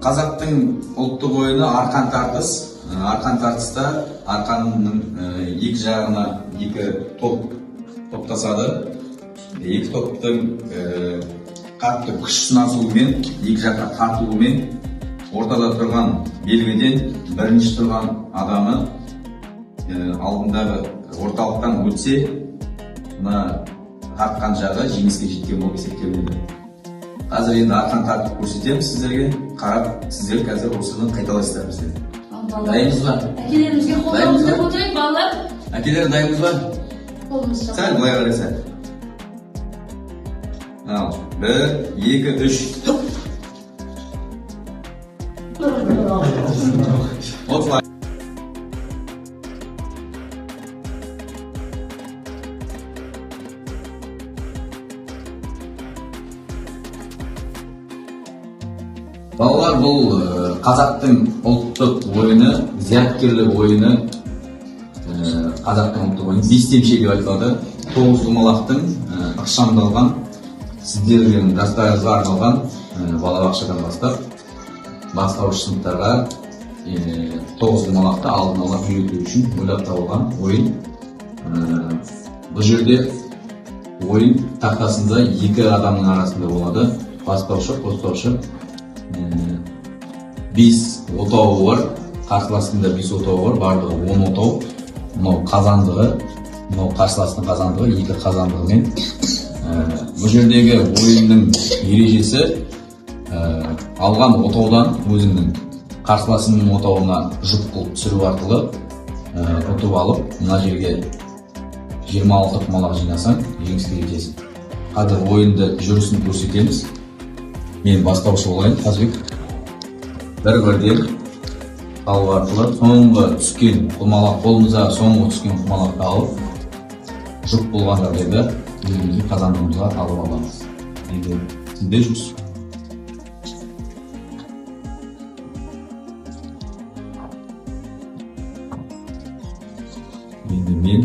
Қазақтың ұлттық ойыны арқан тартыс. Арқан тартыста арқанның екі жағына екі топтасады. Екі топтың қатты күш сынасуымен, екі жаққа тартылуымен ортада тұрған белгіден бірінші тұрған адамы алдындағы орталықтан өтсе, мына тартқан жағы жеңіске жеткен болып есептелінеді. Қазір енді арқан тартып көрсетеміз сіздерге, қарап сіздер қазір осыны қайталайсыздар бізден. Дайынбыз ба? Әкелерімізге қолдауымызды отырайық, балалар. Әкелер дайынбыз ба? Қолымыз жақын. Сәл былай қарай сәл. 1, 2, 3. Осылай. Балалар, бұл қазақтың ұлттық ойыны, зияткерлік ойыны, қазақтың ұлттық ойыны бестемше деп айтылады. 9 домалақтың ықшамдалған, сіздердің жастарыңызға арналған балабақшадан бастап бастауыш сыныптарға 9 домалақты алдын ала үйрету үшін ойлап табылған ойын. Бұл жерде ойын тақтасында 2 адамның арасында болады. Бастаушы, қостаушы. 5 отауы бар, қарсыласында 5 отауы бар, барлығы 10 отау. Мынау қазандығы, мынау қарсыласының қазандығы, 2 қазандығымен. Бұл жердегі ойынның ережесі алған отаудан өзіңнің қарсыласының отауына жұп қылып түсіру арқылы ұтып алып, мына жерге 26 құмалақ жинасаң, жеңіске жетесің. Қазір ойынды жүрісін көрсетеміз. Мен бастаушы болайын, Қазбек. Бір-бірден алу арқылы соңғы түскен құмалақ, қолымызға соңғы түскен құмалақты алып, жұп болған жағдайда өзіміздің қазандығымызға алып аламыз. Енді сізде жұмыс. Енді мен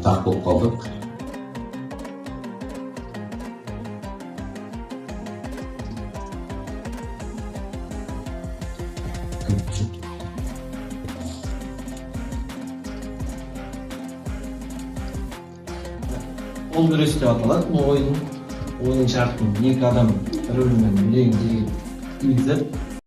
тақ болып қалдық. Қол күрес деп аталады. Бұл ойын шартын 2 адам бір-бірімен білегін тигізіп